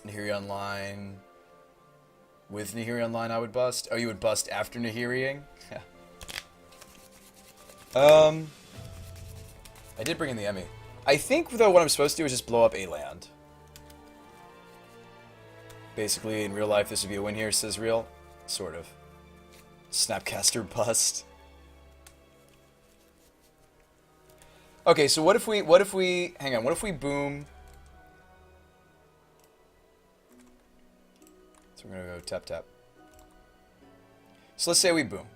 Nahiri Online. With Nahiri Online, I would bust. Oh, you would bust after Nahiriing? Yeah. I did bring in the Emmy. I think, though, what I'm supposed to do is just blow up a land. Basically, in real life, this would be a win here, says Real. Sort of. Snapcaster bust. Okay, so what if we, hang on, what if we boom? So we're gonna go tap tap. So let's say we boom.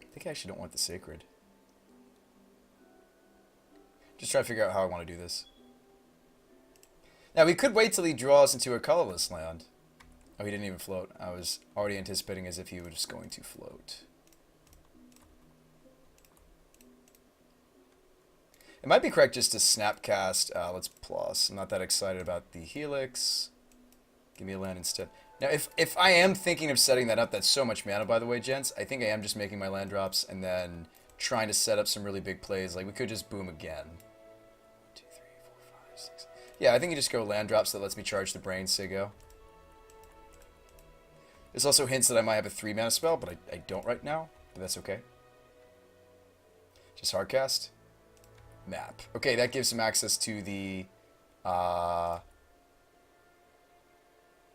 I think I actually don't want the sacred. Just trying to figure out how I want to do this. Now, we could wait till he draws into a colorless land. Oh, he didn't even float. I was already anticipating as if he was just going to float. It might be correct just to snapcast. Let's plus. I'm not that excited about the Helix. Give me a land instead. Now, if I am thinking of setting that up, that's so much mana, by the way, gents. I think I am just making my land drops and then trying to set up some really big plays. Like, we could just boom again. 2, 3, 4, 5, 6. Yeah, I think you just go land drops that lets me charge the brain, say go. This also hints that I might have a 3-mana spell, but I don't right now. But that's okay. Just hardcast. Map. Okay, that gives him access to the...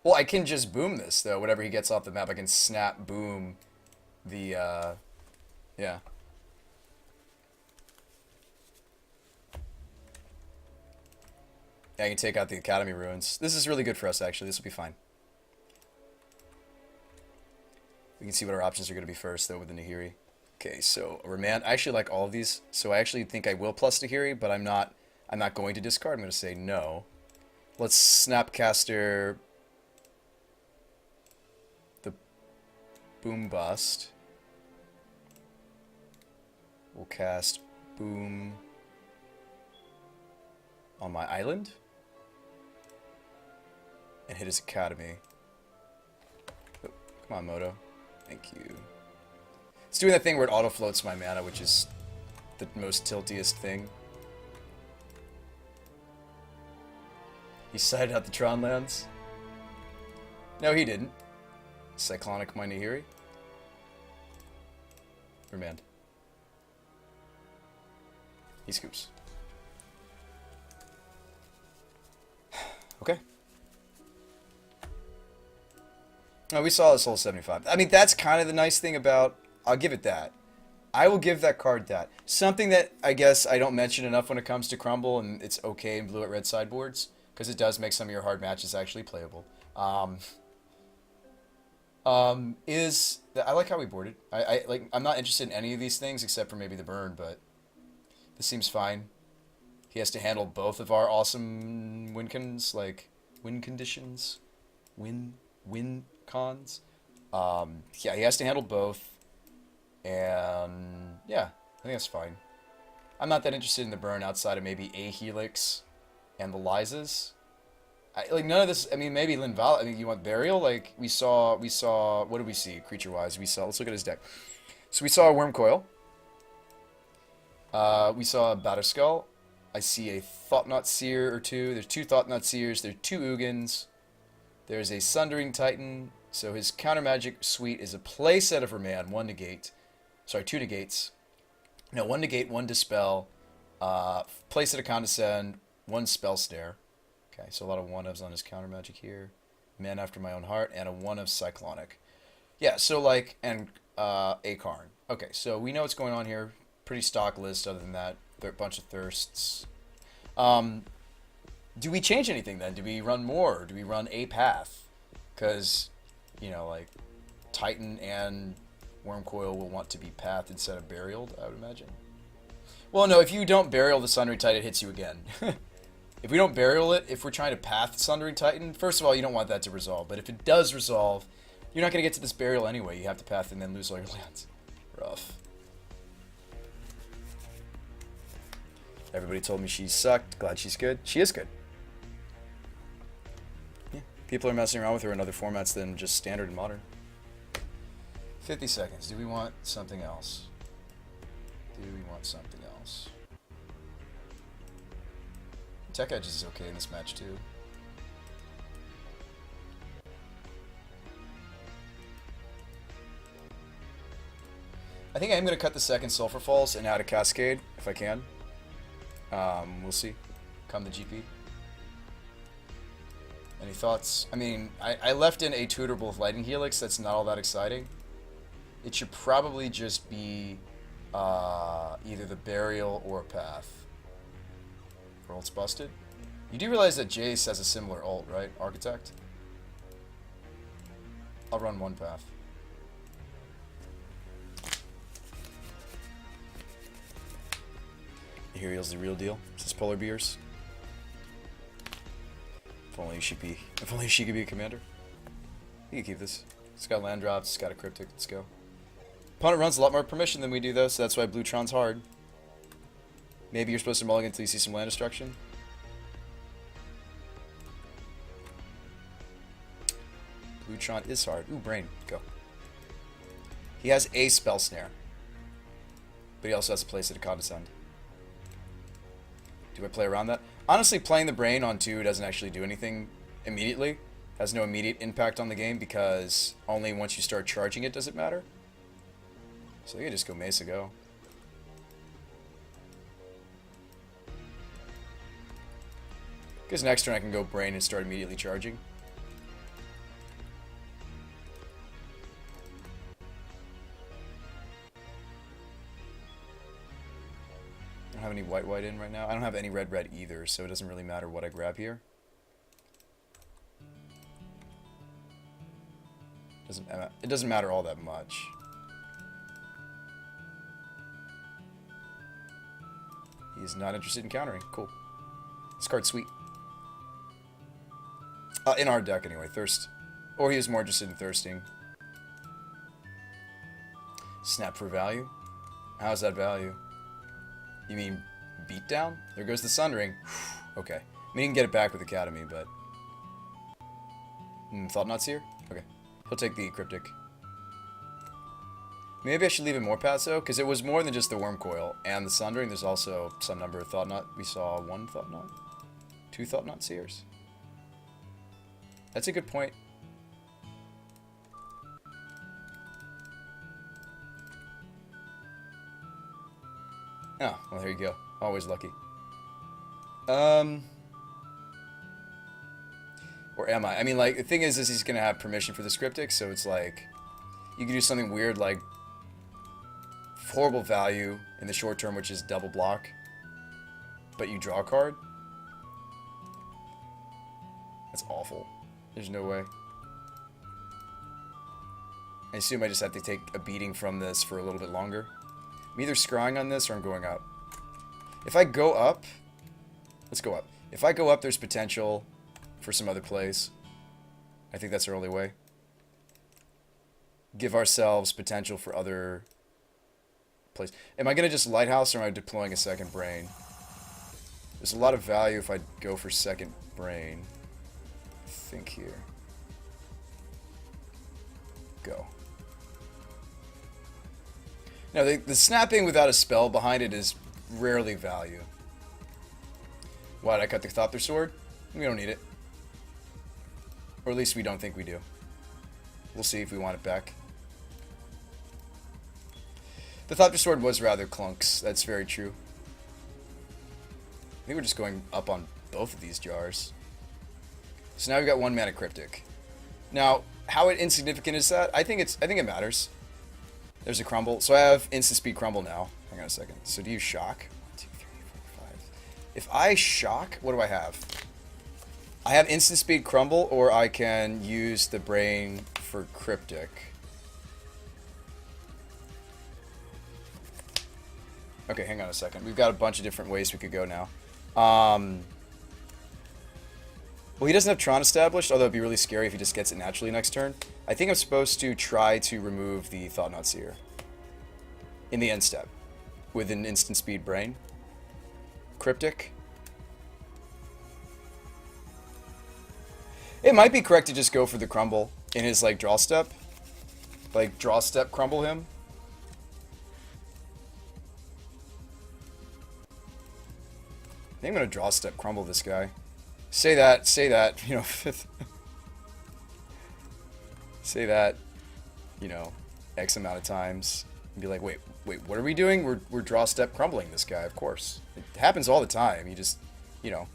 Well, I can just boom this, though. Whatever he gets off the map, I can snap boom the... Yeah. Yeah, I can take out the Academy Ruins. This is really good for us, actually. This will be fine. We can see what our options are going to be first, though, with the Nahiri. Okay, so Remand. I actually like all of these, so I actually think I will plus Nahiri, but I'm not going to discard. I'm going to say no. Let's Snapcaster the Boom Bust. We'll cast Boom on my island and hit his Academy. Oh, come on, Moto. Thank you. It's doing that thing where it auto-floats my mana, which is the most tiltiest thing. He sided out the Tron lands. No, he didn't. Cyclonic my Nahiri. Remand. He scoops. Okay. No, we saw this whole 75. I mean, that's kind of the nice thing about... I'll give it that. I will give that card that. Something that I guess I don't mention enough when it comes to Crumble, and it's okay in blue at red sideboards, because it does make some of your hard matches actually playable. Is that I like how we boarded. I'm not interested in any of these things except for maybe the burn, but this seems fine. He has to handle both of our awesome win conditions, win cons. Yeah, he has to handle both. And yeah, I think that's fine. I'm not that interested in the burn outside of maybe a Helix and the Lizas. None of this. I mean, maybe Linval. I think you want Burial. Like we saw. What did we see creature wise? We saw. Let's look at his deck. So we saw a Worm Coil. We saw a Batterskull. I see a Thought-Knot Seer or two. There's 2 Thought-Knot Seers. There's 2 Ugins. There's a Sundering Titan. So his counter magic suite is a playset of Remand, 1 negate. Sorry, 2 negates. No, 1 negate, 1 dispel. Playset of Condescend, 1 spell snare. Okay, so a lot of 1-ofs on his counter magic here. Man after my own heart, and a 1-of Cyclonic. Yeah, so and Akarn. Okay, so we know what's going on here. Pretty stock list other than that. A bunch of thirsts. Do we change anything then? Do we run more? Do we run a path? Because, Titan and Worm Coil will want to be pathed instead of burialed, I would imagine. Well, no, if you don't burial the Sundering Titan, it hits you again. If we don't burial it, if we're trying to path Sundering Titan, first of all, you don't want that to resolve. But if it does resolve, you're not going to get to this burial anyway. You have to path and then lose all your lands. Rough. Everybody told me she sucked. Glad she's good. She is good. Yeah. People are messing around with her in other formats than just standard and modern. 50 seconds. Do we want something else? Do we want something else? Tech Edge is okay in this match too. I think I am going to cut the second Sulfur Falls and add a Cascade, if I can. We'll see. Come the GP. Any thoughts? I mean, I left in a Tutorable with Lightning Helix. That's not all that exciting. It should probably just be either the Burial or a Path. Or ult's busted. You do realize that Jace has a similar ult, right? Architect? I'll run one Path. Imperial's the real deal. Says Polar Beers. If only she could be a commander. You can keep this. It's got land drops, it's got a cryptic, let's go. Opponent runs a lot more permission than we do though, so that's why Bluetron's hard. Maybe you're supposed to mulligan until you see some land destruction. Bluetron is hard. Ooh, Brain, go. He has a Spell Snare. But he also has a place at a Condescend. Do I play around that? Honestly, playing the Brain on 2 doesn't actually do anything immediately. Has no immediate impact on the game because only once you start charging it does it matter. So I could just go Mesa Go. Because next turn I can go Brain and start immediately charging. I don't have any white in right now. I don't have any red either, so it doesn't really matter what I grab here. It doesn't matter all that much. He's not interested in countering. Cool. This card's sweet. In our deck anyway, Thirst. Or he is more interested in thirsting. Snap for value? How's that value? You mean beatdown? There goes the Sundering. Okay. I mean, he can get it back with Academy, but... Thought Knot's here? Okay. He'll take the Cryptic. Maybe I should leave it more paths, though, because it was more than just the Worm Coil and the Sundering. There's also some number of Thought Knot. We saw 1 Thought Knot? 2 Thought Knot Seers. That's a good point. Oh, well, there you go. Always lucky. Or am I? I mean, like, the thing is he's going to have permission for the Cryptic, so it's like, you can do something weird like horrible value in the short term, which is double block, but you draw a card. That's awful. There's no way. I assume I just have to take a beating from this for a little bit longer. I'm either scrying on this or I'm going up. If I go up, let's go up. If I go up, there's potential for some other plays. I think that's our only way. Give ourselves potential for other plays. Am I going to just Lighthouse or am I deploying a second Brain? There's a lot of value if I go for second Brain. Think here. Go. Now, the snapping without a spell behind it is rarely value. Why did I cut the Thopter Sword? We don't need it. Or at least we don't think we do. We'll see if we want it back. The Thopter Sword was rather clunks. That's very true. I think we're just going up on both of these jars. So now we've got 1 mana Cryptic. Now, how insignificant is that? I think it matters. There's a Crumble. So I have instant speed Crumble now. Hang on a second. So do you shock? 1, 2, 3, 4, 5. If I shock, what do I have? I have instant speed Crumble, or I can use the Brain for Cryptic. Okay, hang on a second. We've got a bunch of different ways we could go now. Well, he doesn't have Tron established, although it'd be really scary if he just gets it naturally next turn. I think I'm supposed to try to remove the Thought Knot Seer in the end step with an instant speed Brain. Cryptic. It might be correct to just go for the Crumble in his, like, draw step. Like, draw step Crumble him. I think I'm gonna draw step crumble this guy. Say that, you know, say that, you know, X amount of times. And be like, wait, what are we doing? We're draw step crumbling this guy, of course. It happens all the time. You just, you know,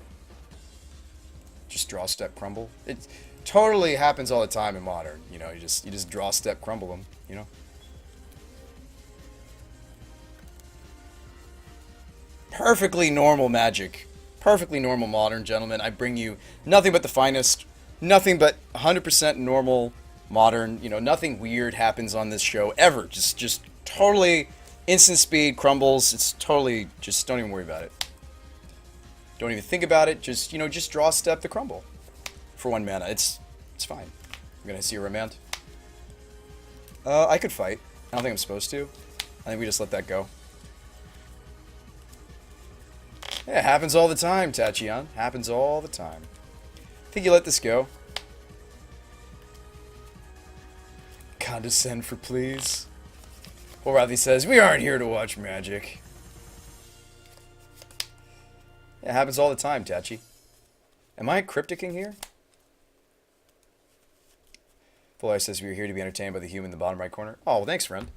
just draw step crumble. It totally happens all the time in Modern. You know, you just draw step crumble them, you know. Perfectly normal Magic. Perfectly normal Modern, gentlemen. I bring you nothing but the finest. Nothing but 100% normal Modern. You know, nothing weird happens on this show ever. Just totally instant speed crumbles. It's totally, just don't even worry about it. Don't even think about it. Just, you know, just draw step the crumble for 1 mana. It's fine. I'm gonna see a remand. I could fight. I don't think I'm supposed to. I think we just let that go. Yeah, it happens all the time, Tachion. Happens all the time. I think you let this go. Condescend for please. Horathi says, we aren't here to watch Magic. Yeah, it happens all the time, Tachi. Am I crypticing here? Fuller says we are here to be entertained by the human in the bottom right corner. Oh, well, thanks, friend.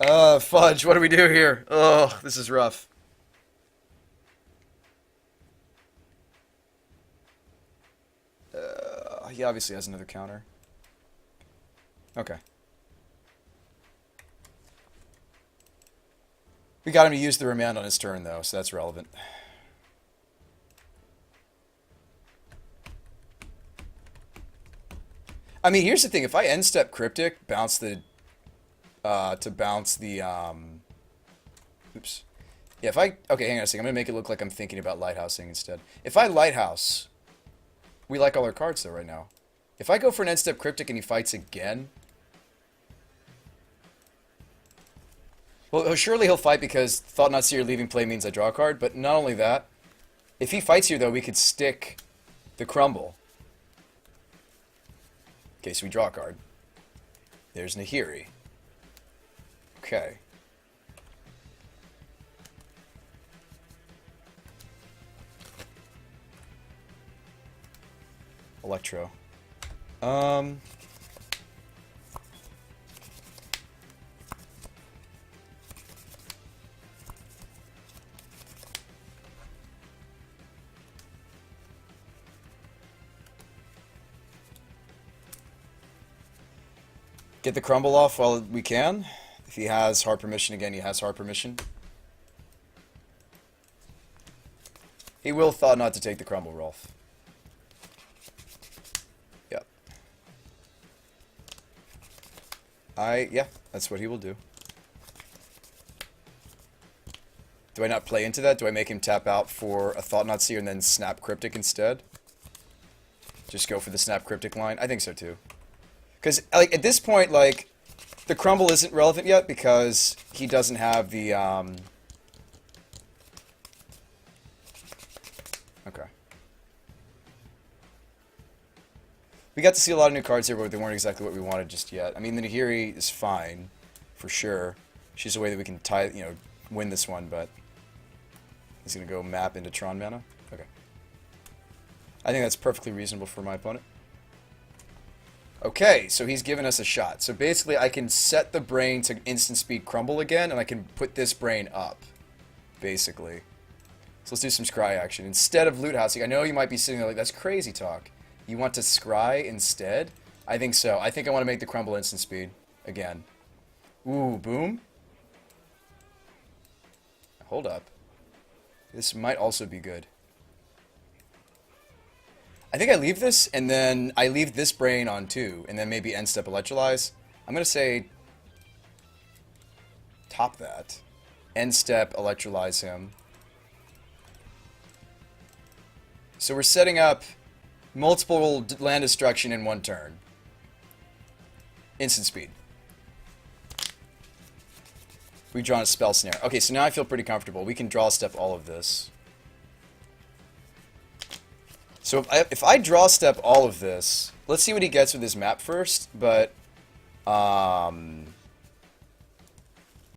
Fudge, what do we do here? Oh, this is rough. He obviously has another counter. Okay. We got him to use the remand on his turn, though, so that's relevant. I mean, here's the thing. If I end step Cryptic, bounce the... Oops. Yeah, if I... Okay, hang on a second. I'm going to make it look like I'm thinking about Lighthousing instead. If I Lighthouse... We like all our cards, though, right now. If I go for an end step Cryptic and he fights again... Well, surely he'll fight because Thought Not Seer leaving play means I draw a card, but not only that. If he fights here, though, we could stick the Crumble. Okay, so we draw a card. There's Nahiri. Okay. Electro. Get the Crumble off while we can. If he has hard permission again, he has hard permission. He will Thought not to take the Crumble, Rolf. Yep. Yeah, that's what he will do. Do I not play into that? Do I make him tap out for a Thought Not Seer and then snap Cryptic instead? Just go for the snap Cryptic line? I think so too. Because, like, at this point, like, the Crumble isn't relevant yet because he doesn't have the, Okay. We got to see a lot of new cards here, but they weren't exactly what we wanted just yet. I mean, the Nahiri is fine, for sure. She's a way that we can win this one, but... He's going to go map into Tron mana? Okay. I think that's perfectly reasonable for my opponent. Okay, so he's given us a shot. So basically, I can set the brain to instant speed Crumble again, and I can put this brain up, basically. So let's do some scry action. Instead of loot housing, I know you might be sitting there like, that's crazy talk. You want to scry instead? I think so. I think I want to make the Crumble instant speed again. Ooh, boom. Hold up. This might also be good. I think I leave this, and then I leave this brain on 2, and then maybe end step Electrolyze. I'm going to say top that. End step Electrolyze him. So we're setting up multiple land destruction in 1 turn. Instant speed. We've drawn a spell snare. Okay, so now I feel pretty comfortable. We can draw step all of this. So if I draw step all of this, let's see what he gets with his map first, but, I